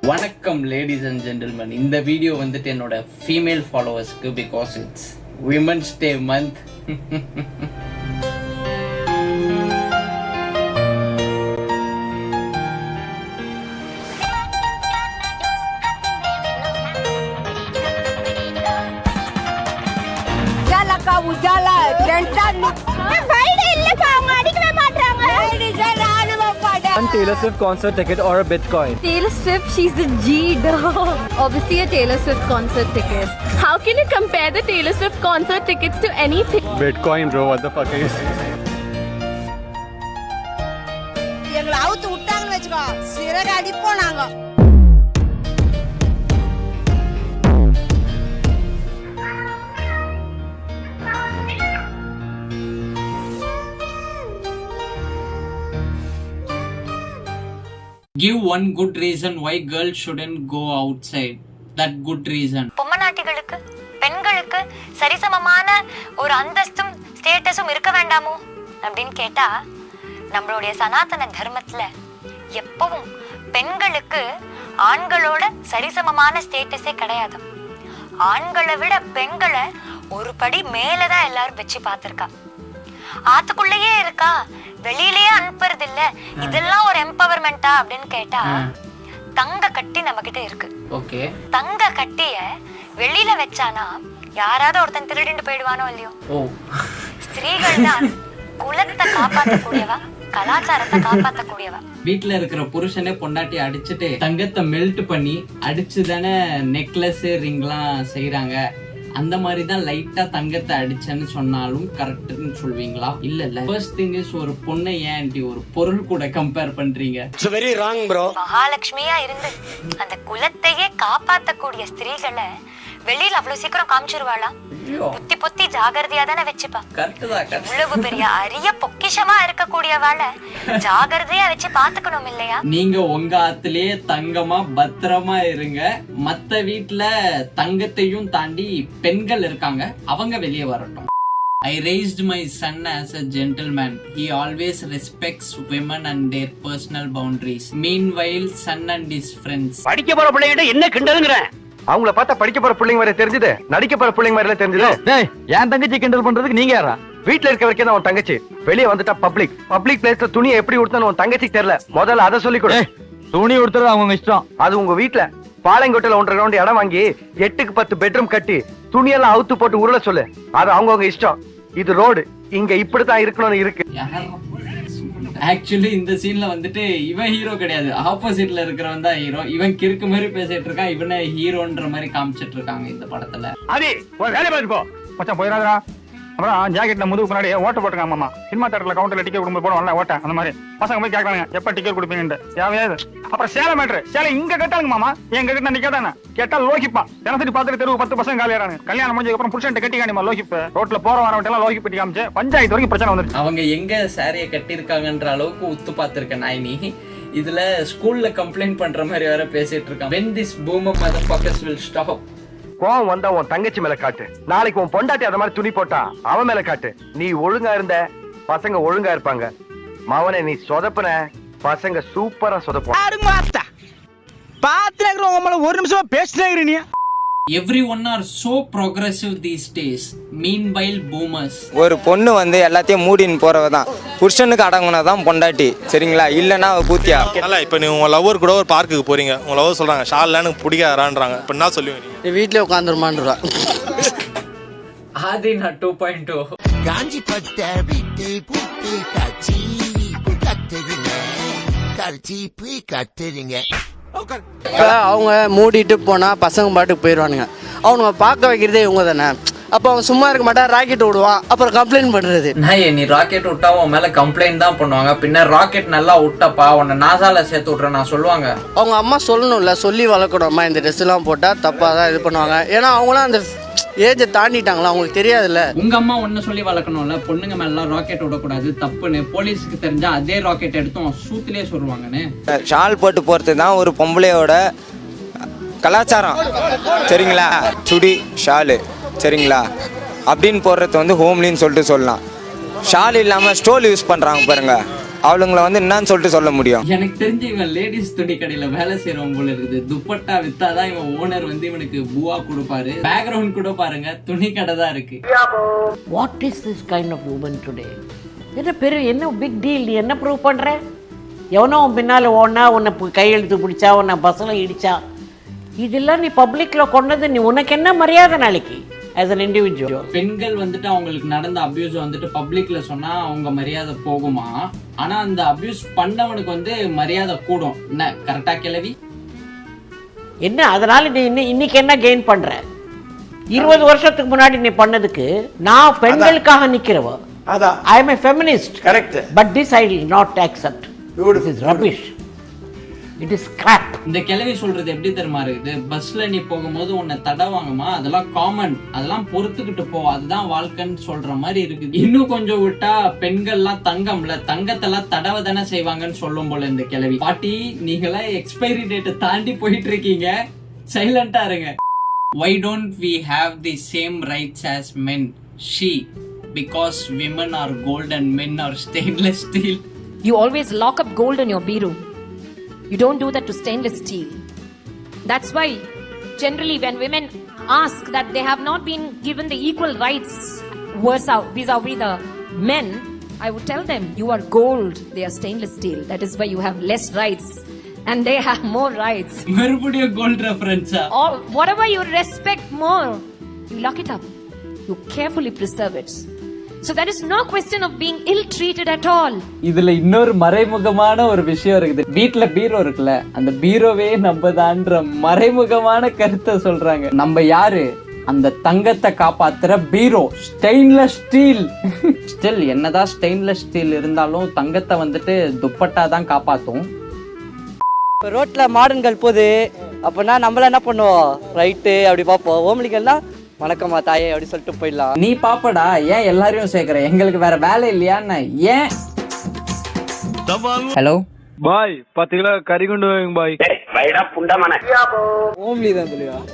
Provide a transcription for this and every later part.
வணக்கம் ladies and gentlemen. இந்த video வந்துட்டு என்னோட ஃபீமேல் ஃபாலோவர்ஸ்க்கு because it's women's day month. Taylor Swift concert ticket or a Bitcoin? Taylor Swift, she's the G dog. Obviously a Taylor Swift concert ticket. How can you compare the Taylor Swift concert tickets to anything? Bitcoin, bro. What the fuck are you saying? எங்களை அவுத்து விட்டாங்கன்னு வெச்சுக்கோ, சிறகு அடிப்போம் நாங்க. Give one good reason why girls shouldn't go outside. That good reason. பொம்மநாட்டிகளுக்கு பெண்களுக்கு சரிசமமான ஒரு அந்தஸ்தும் ஸ்டேட்டஸும் இருக்க வேண்டாமோ அப்படின்னு கேட்டா, நம்மளுடைய சனாதன தர்மத்துல எப்பவும் பெண்களுக்கு ஆண்களோட சரிசமமான ஸ்டேட்டஸே கிடையாது. ஆண்களை விட பெண்களை ஒரு படி மேலதான் எல்லாரும் வச்சு பார்த்திருக்கா. ஆத்துக்குள்ளேயே இருக்கா, வெளியிலேயே அனுப்புறது இல்ல. இதெல்லாம் ஒரு எம்பவர்மெண்டா அப்படின்னு கேட்டா, தங்க கட்டி நம்ம கிட்ட இருக்கு. ஓகே, தங்க கட்டிய வெளியில வச்சானா யாராவது ஒருத்தன் திருடிட்டு போயிடுவானோ இல்லையோ. ஸ்திரீகள் தான் குலத்தை காப்பாற்றக்கூடியவா, கலாச்சாரத்தை காப்பாற்றக்கூடியவா. வீட்டுல இருக்கிற புருஷனே பொண்டாட்டி அடிச்சுட்டு தங்கத்தை மெல்ட் பண்ணி அடிச்சுதானே நெக்லஸ் ரிங்லாம் செய்யறாங்க. அந்த மாதிரி தான் லைட்டா தங்கத்தை அடிச்சேன்னு சொன்னாலும் கரெக்ட்னு சொல்வீங்களா? இல்ல ஃபர்ஸ்ட் திங் இஸ், ஒரு பொண்ணை ஏன் ஒரு பொருள் கூட கம்பேர் பண்றீங்க? It's very wrong bro. மகாலட்சுமியா இருந்து அந்த குலத்தையே காப்பாற்றக்கூடிய ஸ்திரீகளை வெளியில அவ்வளவு சீக்கிரம் காமிச்சிருவாளா? பொத்தி பொத்தி ஜாகிரதையா தானே வச்சுப்பா. இவ்வளவு பெரிய அரிய பொக்கிஷமா இருக்கக்கூடியவாள ஜாகிரதையா வச்சு பாத்துக்கணும் இல்லையா? நீங்க உங்க ஆத்துலயே தங்கமா பத்திரமா இருங்க. மத்த வீட்டுல தங்கத்தையும் தாண்டி பெண்கள் இருக்காங்க, அவங்க வெளியே வரட்டும். I raised my son as a gentleman. He always respects women and their personal boundaries. Meanwhile, son and his friends. படிக்க போற பிள்ளைகிட்ட என்ன கிண்டலுங்கற? அவங்கள பார்த்தா படிக்க போற பிள்ளைங்க வரை தெரிஞ்சது, நடிக்க போற பிள்ளைங்க வரையில தெரிஞ்சது. டேய், என் தங்கச்சி கிண்டல் பண்றதுக்கு நீங்க யாரா? வீட்ல இருக்க வரைக்கும் தான் உன் தங்கச்சி, வெளியே வந்துட்டா பப்ளிக் பிளேஸ்ல துணியை எப்படி உடுத்தணும் உன் தங்கச்சிக்கு தெரியல. முதல்ல அதை சொல்லி கொடு. துணி உடுத்துறது அவங்க இஷ்டம். அது உங்க வீட்டுல பாளையங்கோட்டையில 1.5 கிரவுண்ட் இடம் வாங்கி 8க்கு 10 பெட்ரூம் கட்டி துணியெல்லாம் அவுத்து போட்டு உருள சொல்லு. அது அவங்கவுங்க இஷ்டம். இது ரோடு, இங்க இப்படித்தான் இருக்கணும்னு இருக்கு. ஆக்சுவலி இந்த சீன்ல வந்துட்டு இவன் ஹீரோ கிடையாது, ஆப்போசிட்ல இருக்கிறவன் தான் ஹீரோ. இவன் கிறுக்கு மாதிரி பேசிட்டு இருக்கான், இவனை ஹீரோன்ற மாதிரி காமிச்சிட்டு இருக்காங்க இந்த படத்துல. அது ஒரு வேலை பார்த்து போ மச்சான், போயிடாதா. அப்புறம் ஜாக்கெட்ல முதுகு முன்னாடி ஓட்ட போட்டுருக்காங்க. மாமா சினிமா தேட்டர்ல கவுண்டர்ல டிக்கெட் கொடுத்து போடுவாங்கல்ல ஓட்ட, அந்த மாதிரி பசங்க போய் கேட்கறாங்க எப்ப டிக்கெட் கொடுப்பீங்கன்னு. யாவையாது அப்புறம் சேலை மேட்ரு, சேலை இங்க கேட்டாங்க மாமா, எங்க கிட்ட நீ கேட்டானே கேட்டா லோகிப்பா. தினசரி பார்த்துட்டு தெருவு 10 பசங்க காலியாராங்க. கல்யாணம் முடிஞ்சதுக்கு அப்புறம் புருஷன் கட்டி காணிமா லோகிப்பு. ரோட்ல போற வரவன் எல்லாம் லோகி பட்டி காமிச்சு பஞ்சாயத்து வரைக்கும் பிரச்சனை வந்துருச்சு. அவங்க எங்க சாரிய கட்டிருக்காங்கன்ற அளவுக்கு உத்து பார்த்திருக்கேன் நான். நீ இதுல ஸ்கூல்ல கம்ப்ளைண்ட் பண்ற மாதிரி வேற பேசிட்டு இருக்கான். When this boomer motherfuckers will stop? கோவம் வந்தா உன் தங்கச்சி மேல காட்டு. நாளைக்கு உன் பொண்டாட்டி அத மாதிரி துணி போட்டா அவன் மேல காட்டு. நீ ஒழுங்கா இருந்த பசங்க ஒழுங்கா இருப்பாங்க. மவனே, நீ சொதப்புன பசங்க சூப்பரா சொதப்புவாங்க. பாத்துறேன் ஒரு நிமிஷமா பேசினேங்கற நீ. Everyone are so progressive these days. Meanwhile, boomers. ஒரு பொண்ணு வந்து எல்லாத்தையும் மூடின்னு போறவ தான். புருஷனுக்கு அடங்குனதான் பொண்டாட்டி, சரிங்களா? இல்லன்னா அவ கூத்தியா. இல்ல இப்ப நீ உங்க லவ்வர் கூட ஒரு பார்க்குக்கு போறீங்க, உங்க லவ்வர் சொல்றாங்க ஷால்ல எனக்கு பிடிக்காதான்றாங்க. இப்ப என்ன சொல்லுவீங்க? நீ வீட்லயே உட்கார்ந்துருமான்றா. ஆதினா 2.0. காஞ்சி பட்ட விட்டு புட்டு காட்சி கட்டுறீங்க, கர்ச்சீப்பு கட்டுறீங்க. அவங்க மூடிட்டு போனா பசங்க பாட்டுக்கு போயிடுவானுங்க. அவனுங்க பார்க்க வைக்கிறதே இவங்க தானே. அப்போ அவன் சும்மா இருக்க மாட்டான், ராக்கெட் விடுவான், அப்புறம் கம்ப்ளைண்ட் பண்றது. நீ ராக்கெட் விட்டா உன் மேல கம்ப்ளைண்ட் தான் பண்ணுவாங்க. பின்ன ராக்கெட் நல்லா விட்டப்பா உன்னை நாசால சேர்த்து விட்ற நான் சொல்லுவாங்க. அவங்க அம்மா சொல்லணும்ல, சொல்லி வளர்க்கணும்மா, இந்த ட்ரெஸ் எல்லாம் போட்டா தப்பா தான் இது பண்ணுவாங்க. ஏன்னா அவங்களாம் அந்த ஏஜை தாண்டிட்டாங்களா, அவங்களுக்கு தெரியாதுல்ல. உங்க அம்மா ஒன்னு சொல்லி வளர்க்கணும்ல, பொண்ணுங்க மேல ராக்கெட் விடக்கூடாது தப்புன்னு. போலீஸுக்கு தெரிஞ்சா அதே ராக்கெட் எடுத்து சூத்திலே சொல்லுவாங்கன்னு. ஷால் போட்டு போறது தான் ஒரு பொம்பளையோட கலாச்சாரம், சரிங்களா? சுடி ஷாலு, சரிங்களா? அப்படின்னு போடுறது வந்து ஹோம்லின்னு சொல்லிட்டு சொல்லலாம். ஷால் இல்லாமல் ஸ்டோல் யூஸ் பண்ணுறாங்க பாருங்க, அவளுங்களை வந்து என்னன்னு சொல்லிட்டு சொல்ல முடியும்? எனக்கு தெரிஞ்சு இவன் லேடிஸ் துணி கடையில வேலை செய்யறவன் போல இருக்குது. துப்பட்டா வித்தாதான் இவன் ஓனர் வந்து இவனுக்கு பூவா கொடுப்பாரு. பேக்ரவுண்ட் கூட பாருங்க, துணி கடை தான் இருக்கு. What is this kind of woman today? என்ன பெரிய என்ன பிக் டீல்? நீ என்ன ப்ரூவ் பண்ற? எவனோ உன் பின்னால் ஓடனா, உன்னை கையெழுத்து பிடிச்சா, உன்னை பஸ்ஸில் இடிச்சா, இதெல்லாம் நீ பப்ளிக்கில் கொண்டது, நீ உனக்கு என்ன மரியாதை நாளைக்கு as an individual? பெண்கள் வந்துட்டு அவங்களுக்கு நடந்த அபியூஸ் வந்துட்டு பப்ளிக்ல சொன்னா அவங்க மரியாதை போகுமா? ஆனா அந்த அபியூஸ் பண்ணவனுக்கு வந்து மரியாதை கூடும். என்ன கரெக்டா கிளவி? என்ன அதனால நீ இன்னைக்கு என்ன கெயின் பண்ற? 20 வருஷத்துக்கு முன்னாடி நீ பண்ணதுக்கு நான் பெண்களுக்காக நிக்கிறவ. I am a feminist. Correct. But this I will not accept. This is rubbish. It is crap. இந்த கிளவி சொல்றது எப்படி தெரியுமா இருக்குது? பஸ்ல நீ போகும்போது உன்னை தடவாங்கம்மா, அதெல்லாம் காமன், அதெல்லாம் பொறுத்துக்கிட்டு போ, அதுதான் வாழ்க்கைன்னு சொல்ற மாதிரி இருக்குது. இன்னும் கொஞ்சம் விட்டா பெண்கள்லாம் தங்கம்ல, தங்கத்தெல்லாம் தடவை தானே செய்வாங்கன்னு சொல்லும் போல இந்த கிளவி. பாட்டி நீங்களாம் எக்ஸ்பைரி டேட்டை தாண்டி போயிட்டு இருக்கீங்க, சைலண்டா இருங்க. Why don't we have the same rights as men? She, because women are gold and men are stainless steel. You always lock up gold in your bureau. You don't do that to stainless steel. That's why generally when women ask that they have not been given the equal rights vis-a-vis the men, I would tell them, you are gold, they are stainless steel. That is why you have less rights and they have more rights. மறுபடியும் gold ரெஃபரன்ஸா? Or whatever you respect more, you lock it up. You carefully preserve it. So there is no question of being ill-treated at all. இதுல இன்னொரு மறைமுகமான ஒரு விஷயம் இருக்குது. வீட்ல பீரோ இருக்குல்ல, அந்த பீரோவே நம்மதான்ற மறைமுகமான கருத்தை சொல்றாங்க. நம்ம யாரு? அந்த தங்கத்தை காப்பாத்துற பீரோ, ஸ்டெயின்லெஸ் ஸ்டீல். ஸ்டில் என்னதான் ஸ்டெயின்லெஸ் ஸ்டீல் இருந்தாலும் தங்கத்தை வந்துட்டு துப்பட்டா தான் காப்பாத்தும். இப்போ ரோட்டில் மாடன்கள் போகுது அப்படின்னா நம்மள என்ன பண்ணுவோம்? ரைட்டு அப்படி பார்ப்போம். ஓமலிகள்னா வணக்கம்மா தாயே அப்படி சொல்லிட்டு போயிடலாம். நீ பாப்படா, ஏன் எல்லாரையும் சேர்க்கிற? எங்களுக்கு வேற வேலை இல்லையான்னு ஏன்? ஹலோ பாய், 10 கிலோ கறி கொண்டு வாங்க பாய். ஓம்லி தான் தெரியும்,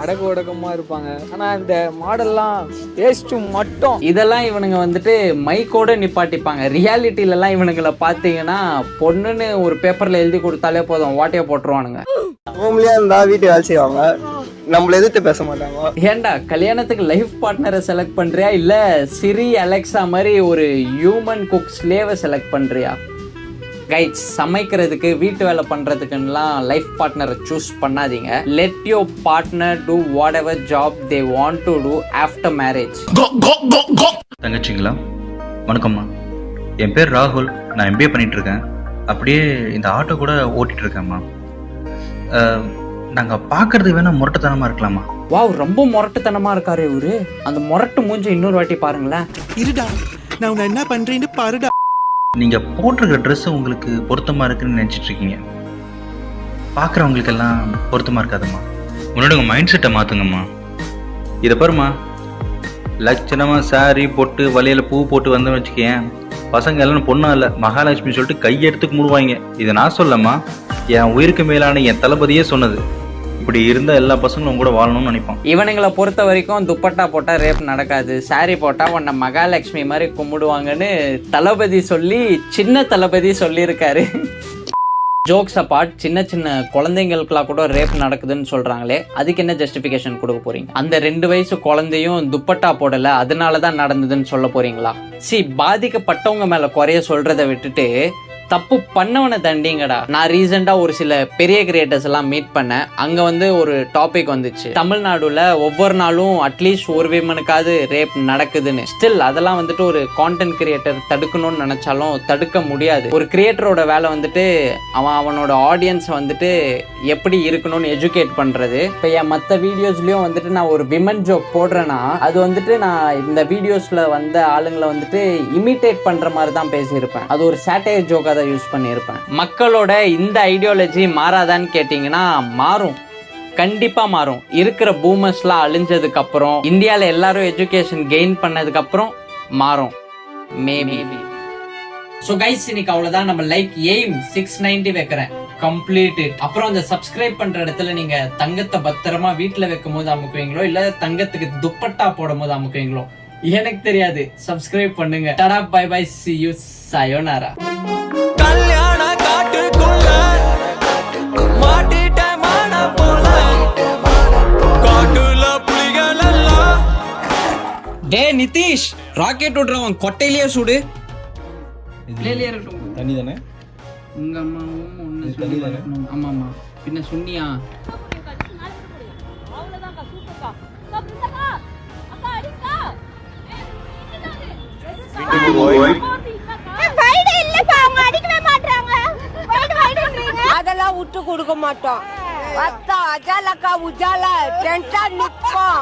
அடக்க ஒடக்கமா இருப்பாங்க. ஆனா இந்த மாடல்லாம் டேஸ்ட் மட்டும். இதெல்லாம் இவனுங்க வந்துட்டு மைக்கோட நிப்பாட்டிப்பாங்க. ரியாலிட்டில எல்லாம் இவனுங்களை பாத்தீங்கன்னா பொண்ணுன்னு ஒரு பேப்பர்ல எழுதி கொடுத்தாலே போதும், ஓட்டைய போட்டுருவானுங்க. ஓம்லியா இருந்தா வீட்டு வேலை செய்வாங்க, நம்மள எதிர்த்து பேச மாட்டாங்க. ஏண்டா கல்யாணத்துக்கு லைஃப் பார்ட்னரை செலக்ட் பண்றியா இல்ல சிரி அலெக்சா மாதிரி ஒரு ஹியூமன் குக் ஸ்லேவை செலக்ட் பண்றியா? கைட்ஸ், சமைக்கிறதுக்கு வீட்டு வேலை பண்றதுக்குலாம் லைஃப் பார்ட்னரை சூஸ் பண்ணாதீங்க. Let your partner do whatever job they want to do after marriage. தங்கச்சிங்களா, வணக்கம்மா. என் பேர் ராகுல், நான் MBA பண்ணிட்டு இருக்கேன். அப்படியே இந்த ஆட்டோ கூட ஓட்டிட்டு இருக்கேம்மா. நாங்க பாக்குறதுக்கு வேணா முரட்டுத்தனமா இருக்கலாமா? வாவ், ரொம்ப முரட்டுத்தனமா இருக்காரு இவரு. அந்த முரட்டு மூஞ்சி இன்னொரு வாட்டி பாருங்களேன். இருடா, நான் உன்னை என்ன பண்றேன்னு பாருடா. நீங்க போட்டிருக்கிற ட்ரெஸ் உங்களுக்கு பொருத்தமா இருக்குன்னு நினைச்சிட்டு இருக்கீங்க. பாக்குறவங்களுக்கு எல்லாம் பொருத்தமா இருக்காதும்மா. உன்னோட உங்க மைண்ட் செட்டை மாத்துங்கம்மா. இதை பாருமா, லட்சணமா சாரி போட்டு வலையில பூ போட்டு வந்தோம்னு வச்சுக்கேன், பசங்க எல்லாம் பொண்ணா இல்ல மகாலட்சுமி சொல்லிட்டு கையெடுத்து கும்பிடுவாங்க. இதை நான் சொல்லம்மா, என் உயிருக்கு மேலான என் தளபதியே சொன்னது. இப்படி இருந்த எல்லா பசங்களும் கூட வாழணும்னு நினைப்பான். இவனுங்களை பொறுத்த வரைக்கும் துப்பட்டா போட்டா ரேப் நடக்காது, சாரி போட்டா உன்னை மகாலட்சுமி மாதிரி கும்பிடுவாங்கன்னு தளபதி சொல்லி, சின்ன தளபதி சொல்லியிருக்காரு. ஜோக்ஸ் அப்பார்ட், சின்ன சின்ன குழந்தைங்களுக்குலாம் கூட ரேப் நடக்குதுன்னு சொல்றாங்களே, அதுக்கு என்ன ஜஸ்டிஃபிகேஷன் கொடுக்க போறீங்க? அந்த 2 வயசு குழந்தையும் துப்பட்டா போடல, அதனாலதான் நடந்ததுன்னு சொல்ல போறீங்களா? பாதிக்கப்பட்டவங்க மேல குறைய சொல்றதை விட்டுட்டு தப்பு பண்ணவனை தண்டிங்கடா. நான் ரீசெண்டா ஒரு சில பெரிய கிரியேட்டர்ஸ் எல்லாம் மீட் பண்ணேன். அங்க வந்து ஒரு டாபிக் வந்துச்சு, தமிழ்நாடுல ஒவ்வொரு நாளும் அட்லீஸ்ட் ஒரு விமனுக்காவது ரேப் நடக்குதுன்னு. ஸ்டில் அதெல்லாம் வந்துட்டு ஒரு கான்டென்ட் கிரியேட்டர் தடுக்கணும்னு நினைச்சாலும் தடுக்க முடியாது. ஒரு கிரியேட்டரோட வேலை வந்துட்டு அவனோட ஆடியன்ஸ் வந்துட்டு எப்படி இருக்கணும்னு எஜுகேட் பண்றது. இப்ப என் மற்ற வீடியோஸ்லயும் வந்துட்டு நான் ஒரு விமன் ஜோக் போடுறேன்னா அது வந்துட்டு நான் இந்த வீடியோஸ்ல வந்த ஆளுங்களை வந்துட்டு இமிட்டேட் பண்ற மாதிரி தான் பேசியிருப்பேன். அது ஒரு சாட்டையர் ஜோக்கா தான் யூஸ் பண்ணியிருப்பேன். மக்களோட இந்த ஐடியாலஜி மாறாதான்னு கேட்டீங்கன்னா மாறும், கண்டிப்பா மாறும். இருக்கிற பூமர்ஸ்லாம் அழிஞ்சதுக்கு அப்புறம், இந்தியால எல்லாரும் எஜுகேஷன் கெயின் பண்ணதுக்கு அப்புறம் மாறும், மேபி. சோ கைஸ், இன்னைக்கு அவ்வளவுதான். நம்ம லைக் எய்ம் 690 வைக்கிறேன், கம்ப்ளீட். அப்புறம் அந்த சப்ஸ்கிரைப் பண்ற இடத்துல நீங்க தங்கத்தை பத்திரமா வீட்டுல வைக்கும் போது அமுக்குவீங்களோ இல்ல தங்கத்துக்கு துப்பட்டா போடும் போது அமுக்குவீங்களோ எனக்கு தெரியாது. சப்ஸ்கிரைப் பண்ணுங்க. டாடா, பை பை, see you, sayonara. டே நிதிஷ், ராக்கெட் விடுறவன் கொட்டையிலேயே சுடு. இல்லையே இருக்கட்டும். தண்ணி தானே? உங்க அம்மாவும் ஒண்ணு சொல்லி வளர்க்கணும். ஆமா ஆமா, பின்ன சொன்னியா? அதெல்லாம் விட்டு கொடுக்க மாட்டோம். அஜாலக்கா உஜால டென்டா நிப்போம்.